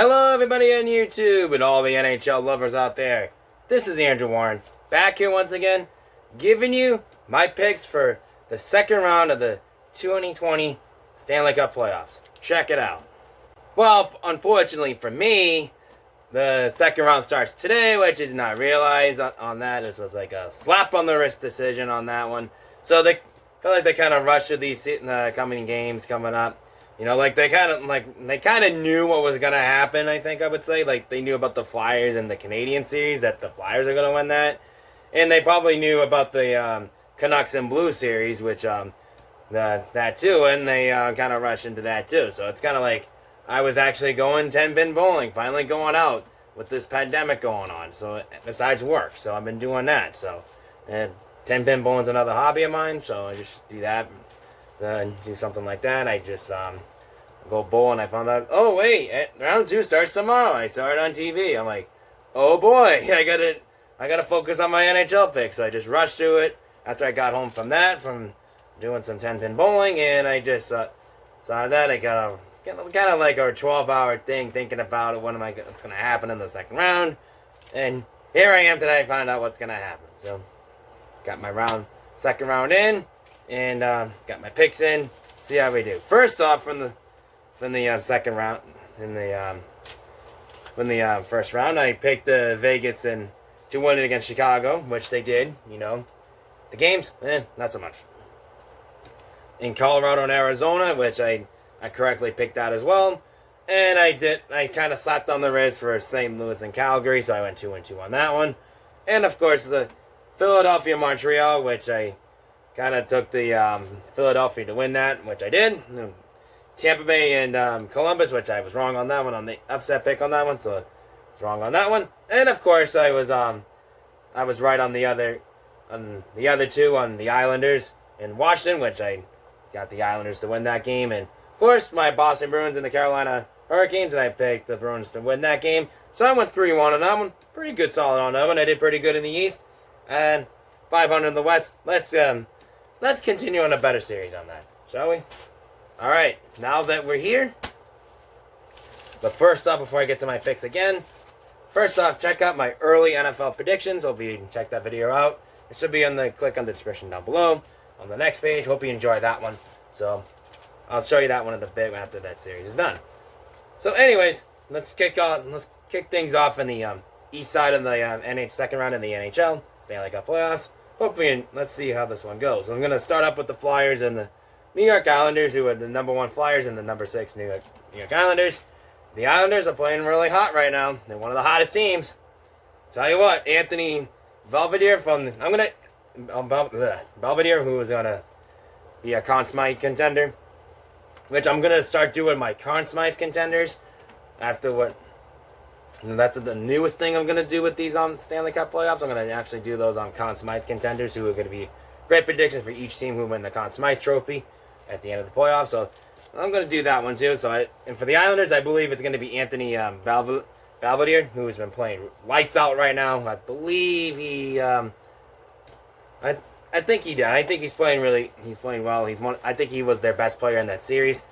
Hello, everybody on YouTube and all the NHL lovers out there. This is Andrew Warren, back here once again, giving you my picks for the second round of the 2020 Stanley Cup playoffs. Check it out. Well, unfortunately for me, the second round starts today, which I did not realize on that. This was like a slap on the wrist decision on that one. So they feel like they kind of rushed to these coming games coming up. You know, like they kind of knew what was gonna happen. I think I would say, like, they knew about the Flyers and the Canadian series, that the Flyers are gonna win that, and they probably knew about the Canucks and Blues series, which that too, and they kind of rushed into that too. So it's kind of like I was actually going 10-pin bowling, finally going out with this pandemic going on. So besides work, so I've been doing that. So and 10-pin bowling's another hobby of mine, so I just do that. Do something like that. I just go bowl, and I found out, oh wait, round 2 starts tomorrow. I saw it on TV. I'm like, oh boy, I gotta focus on my NHL pick. So I just rushed to it after I got home from doing some 10-pin bowling, and I just saw that. I got kind of like a 12-hour thing thinking about it. What's gonna happen in the second round, and here I am today. I found out what's gonna happen. So got my second round in. And got my picks in. See how we do. First off, from the second round, from the first round, I picked Vegas to win it against Chicago, which they did. You know, the games, not so much. In Colorado and Arizona, which I correctly picked that as well, and I kind of slapped on the wrist for St. Louis and Calgary, so I went 2-2 on that one, and of course the Philadelphia Montreal, which I kind of took the Philadelphia to win that, which I did. Tampa Bay and Columbus, which I was wrong on that one, on the upset pick on that one, so I was wrong on that one. And of course, I was right on the other two, on the Islanders and Washington, which I got the Islanders to win that game. And of course, my Boston Bruins and the Carolina Hurricanes, and I picked the Bruins to win that game. So I went 3-1 on that one. Pretty good, solid on that one. I did pretty good in the East and 500 in the West. Let's continue on a better series on that, shall we? All right, now that we're here. But first off, before I get to my picks again, first off, check out my early NFL predictions. Hope you check that video out. It should be click on the description down below on the next page. Hope you enjoy that one. So I'll show you that one in a bit after that series is done. So anyways, let's kick things off in the east side of the second round in the NHL Stanley Cup playoffs. Hopefully, let's see how this one goes. I'm going to start up with the Flyers and the New York Islanders, who are the number 1 Flyers and the number 6 New York Islanders. The Islanders are playing really hot right now. They're one of the hottest teams. Tell you what, Anthony Belvedere Belvedere, who is going to be a Conn Smythe contender, which I'm going to start doing my Conn Smythe contenders after what. And that's the newest thing I'm going to do with these Stanley Cup playoffs. I'm going to actually do those on Conn Smythe contenders, who are going to be great predictions for each team who win the Conn Smythe trophy at the end of the playoffs. So I'm going to do that one too. And for the Islanders, I believe it's going to be Anthony Belvedere, who has been playing lights out right now. I believe he, I think he did. I think he's playing well. I think he was their best player in that series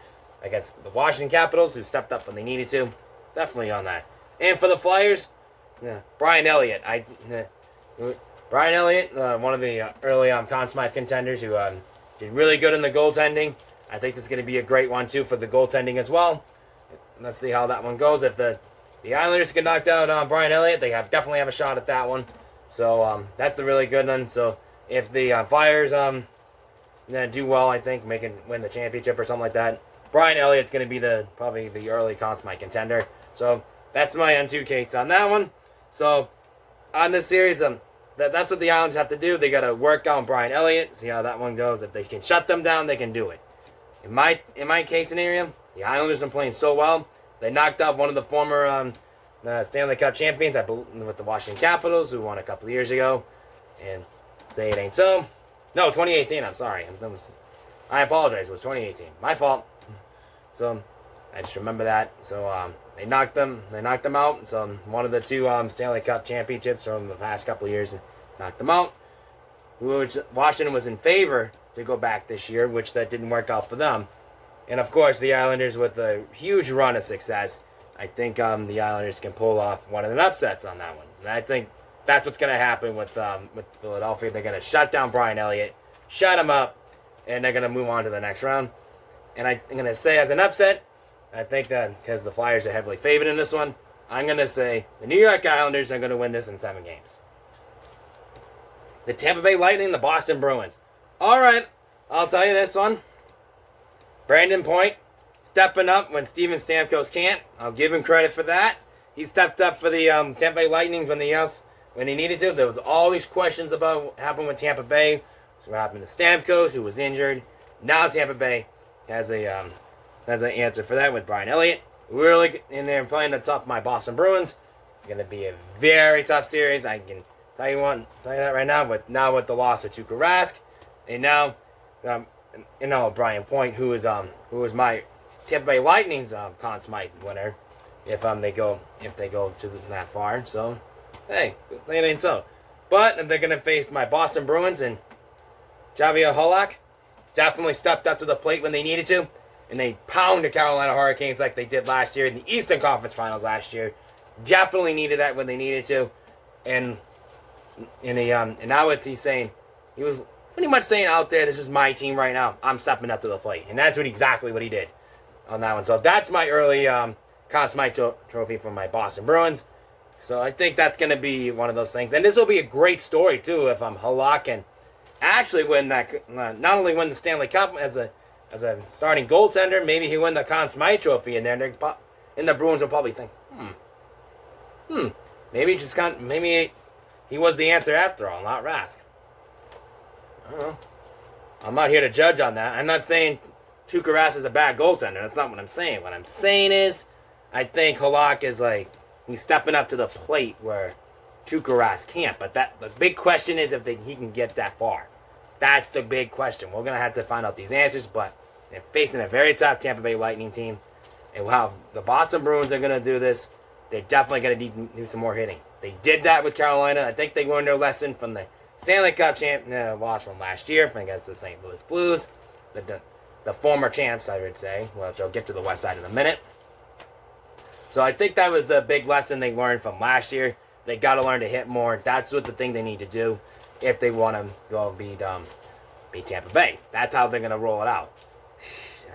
against the Washington Capitals, who stepped up when they needed to. Definitely on that. And for the Flyers, Brian Elliott. Brian Elliott, one of the early Conn Smythe contenders, who did really good in the goaltending. I think this is going to be a great one, too, for the goaltending as well. Let's see how that one goes. If the Islanders can knock out Brian Elliott, they definitely have a shot at that one. So that's a really good one. So if the Flyers do well, I think, win the championship or something like that, Brian Elliott's going to be probably the early Conn Smythe contender. So that's my 2 Kates on that one. So on this series, that's what the Islanders have to do. They got to work on Brian Elliott, see how that one goes. If they can shut them down, they can do it. In my case scenario, the Islanders are playing so well. They knocked out one of the former Stanley Cup champions, I believe, with the Washington Capitals, who won a couple of years ago. And say it ain't so. No, 2018. I'm sorry. I apologize. It was 2018. My fault. So I just remember that. So they knocked them out. So one of the 2 Stanley Cup championships from the past couple of years knocked them out. Which Washington was in favor to go back this year, which that didn't work out for them. And of course, the Islanders, with a huge run of success, I think the Islanders can pull off one of the upsets on that one. And I think that's what's going to happen with Philadelphia. They're going to shut down Brian Elliott, shut him up, and they're going to move on to the next round. And I'm going to say as an upset, I think that because the Flyers are heavily favored in this one, I'm going to say the New York Islanders are going to win this in 7 games. The Tampa Bay Lightning, the Boston Bruins. All right, I'll tell you this one. Brandon Point stepping up when Steven Stamkos can't. I'll give him credit for that. He stepped up for the Tampa Bay Lightning when he needed to. There was all these questions about what happened with Tampa Bay. So what happened to Stamkos, who was injured. Now Tampa Bay has an answer for that with Brian Elliott. Really in there playing the top of my Boston Bruins. It's going to be a very tough series. I can tell you that right now. But now with the loss of Tuukka Rask, and now Brian Point, who is my Tampa Bay Lightning's Conn Smythe winner, if they go to that far. So hey, it ain't so. But they're going to face my Boston Bruins, and Javier Halak definitely stepped up to the plate when they needed to. And they pound the Carolina Hurricanes like they did last year in the Eastern Conference Finals last year. Definitely needed that when they needed to. And now he's saying, he was pretty much saying out there, this is my team right now. I'm stepping up to the plate. And that's exactly what he did on that one. So that's my early Conn Smythe trophy from my Boston Bruins. So I think that's going to be one of those things. And this will be a great story, too, if Halak can actually win that, not only win the Stanley Cup as a starting goaltender, maybe he win the Conn Smythe trophy, and then the Bruins will probably think, maybe he was the answer after all, not Rask. I don't know. I'm not here to judge on that. I'm not saying Tuukka Rask is a bad goaltender. That's not what I'm saying. What I'm saying is, I think Halak is he's stepping up to the plate where Tuukka Rask can't. But the big question is if he can get that far. That's the big question. We're going to have to find out these answers, but they're facing a very tough Tampa Bay Lightning team. And how the Boston Bruins are going to do this, they're definitely going to need to do some more hitting. They did that with Carolina. I think they learned their lesson from the Stanley Cup loss from last year against the St. Louis Blues. The former champs, I would say, which I'll get to the West Side in a minute. So I think that was the big lesson they learned from last year. They got to learn to hit more. That's what the thing they need to do if they want to go beat Tampa Bay. That's how they're going to roll it out.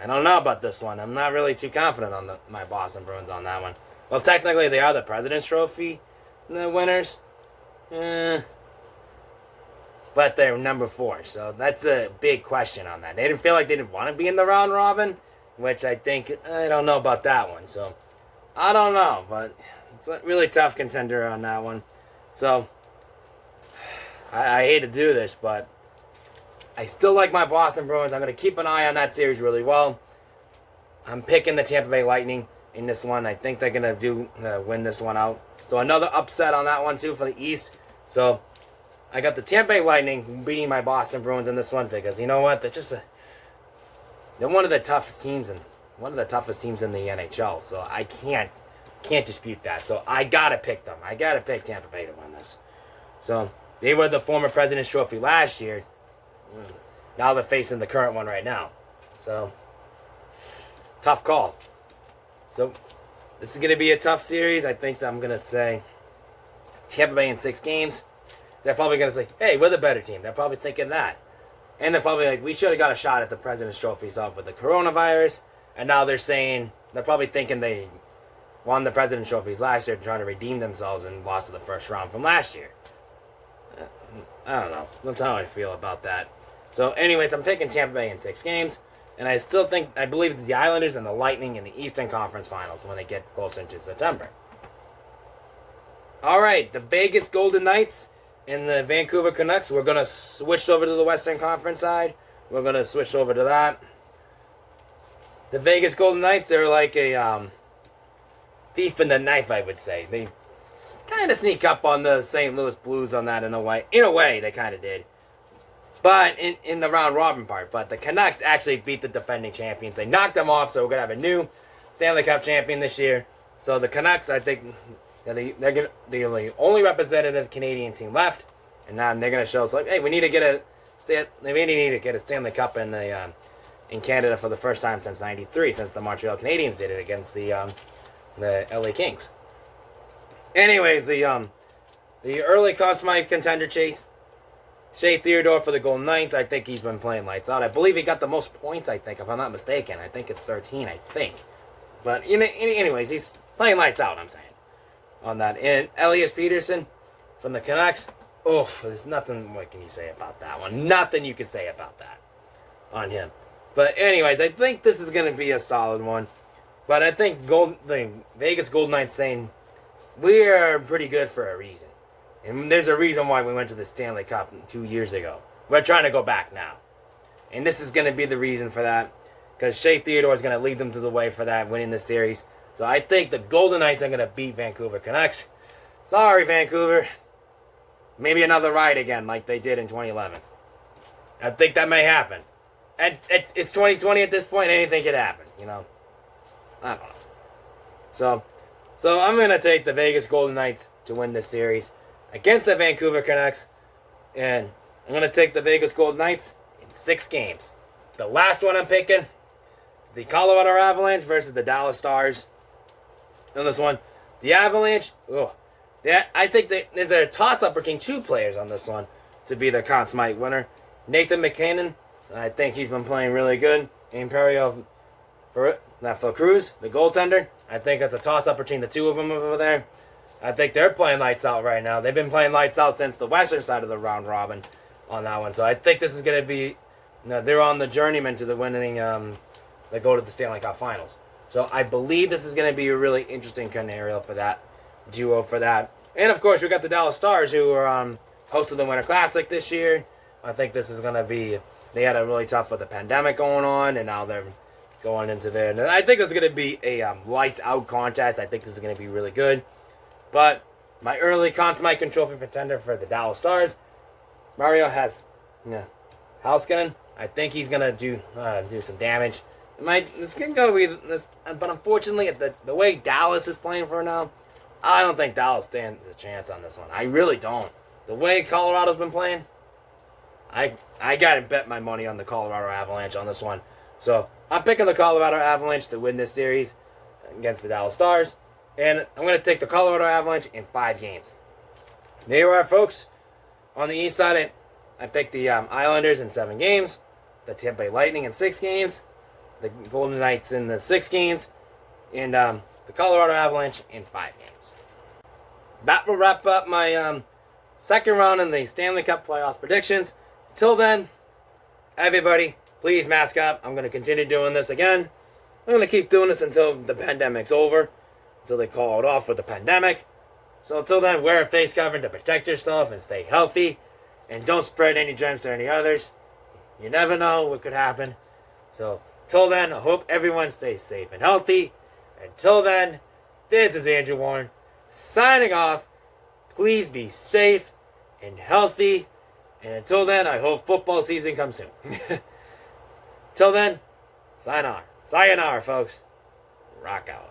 I don't know about this one. I'm not really too confident on my Boston Bruins on that one. Well, technically, they are the President's Trophy winners. But they're number 4, so that's a big question on that. They didn't feel like they didn't want to be in the round robin, which I don't know about that one. So, I don't know, but it's a really tough contender on that one. So, I hate to do this, but I still like my Boston Bruins. I'm going to keep an eye on that series really well. I'm picking the Tampa Bay Lightning in this one. I think they're going to win this one out. So another upset on that one, too, for the East. So I got the Tampa Bay Lightning beating my Boston Bruins in this one because, you know what? They're one of the toughest teams in the NHL. So I can't dispute that. So I got to pick them. I got to pick Tampa Bay to win this. So they were the former President's Trophy last year. Now they're facing the current one right now. So, tough call. So, this is going to be a tough series. I think that I'm going to say Tampa Bay in 6 games. They're probably going to say, hey, we're the better team. They're probably thinking that. And they're probably like, we should have got a shot at the President's Trophy off with the coronavirus. And now they're probably thinking they won the President's Trophies last year, trying to redeem themselves and lost in the first round from last year. I don't know. That's how I feel about that. So, anyways, I'm picking Tampa Bay in 6 games. And I believe it's the Islanders and the Lightning in the Eastern Conference Finals when they get closer into September. All right, the Vegas Golden Knights and the Vancouver Canucks. We're going to switch over to the Western Conference side. We're going to switch over to that. The Vegas Golden Knights, they're like a thief in the knife, I would say. They kind of sneak up on the St. Louis Blues on that in a way. In a way, they kind of did. But in the round robin part. But the Canucks actually beat the defending champions. They knocked them off, so we're going to have a new Stanley Cup champion this year. So the Canucks, I think, they're the only representative Canadian team left. And now they're going to show us, like, hey, we need to get a Stanley Cup in Canada for the first time since '93, since the Montreal Canadiens did it against the the LA Kings. Anyways, the early Conn Smythe contender chase. Shea Theodore for the Golden Knights. I think he's been playing lights out. I believe he got the most points, I think, if I'm not mistaken. I think it's 13, I think. But anyways, he's playing lights out, I'm saying, on that. And Elias Peterson from the Canucks. Oh, there's nothing, what can you say about that one? Nothing you can say about that on him. But anyways, I think this is going to be a solid one. But I think the Vegas Golden Knights saying, we are pretty good for a reason. And there's a reason why we went to the Stanley Cup 2 years ago. We're trying to go back now. And this is going to be the reason for that. Because Shea Theodore is going to lead them to the way for that, winning the series. So I think the Golden Knights are going to beat Vancouver Canucks. Sorry, Vancouver. Maybe another ride again like they did in 2011. I think that may happen. And it's 2020 at this point. Anything could happen, you know. I don't know. So I'm going to take the Vegas Golden Knights to win this series against the Vancouver Canucks. And I'm going to take the Vegas Golden Knights in 6 games. The last one I'm picking, the Colorado Avalanche versus the Dallas Stars. On this one, the Avalanche, I think there's a toss-up between 2 players on this one to be the Conn Smythe winner. Nathan McKinnon, I think he's been playing really good. Imperio Cruz, the goaltender. I think it's a toss-up between the 2 of them over there. I think they're playing lights out right now. They've been playing lights out since the western side of the round robin on that one. So I think this is going to be, they're on the journeyman to the winning, they go to the Stanley Cup Finals. So I believe this is going to be a really interesting scenario for that duo for that. And of course, we got the Dallas Stars who are hosting the Winter Classic this year. I think this is going to be, they had a really tough with the pandemic going on, and now they're going into there. And I think it's going to be a lights out contest. I think this is going to be really good. But my early Conn Smythe trophy contender for the Dallas Stars, Mario Halskinen. I think he's going to do some damage. It's going to go with this, but unfortunately, the way Dallas is playing for now, I don't think Dallas stands a chance on this one. I really don't. The way Colorado's been playing, I got to bet my money on the Colorado Avalanche on this one. So I'm picking the Colorado Avalanche to win this series against the Dallas Stars. And I'm going to take the Colorado Avalanche in 5 games. There you are, folks. On the east side, I picked the Islanders in 7 games. The Tampa Bay Lightning in 6 games. The Golden Knights in the 6 games. And the Colorado Avalanche in 5 games. That will wrap up my second round in the Stanley Cup playoffs predictions. Until then, everybody, please mask up. I'm going to continue doing this again. I'm going to keep doing this until the pandemic's over. Until they call it off with the pandemic. So until then, wear a face covering to protect yourself and stay healthy. And don't spread any germs to any others. You never know what could happen. So until then, I hope everyone stays safe and healthy. Until then, this is Andrew Warren signing off. Please be safe and healthy. And until then, I hope football season comes soon. Till then, sayonara, folks. Rock out.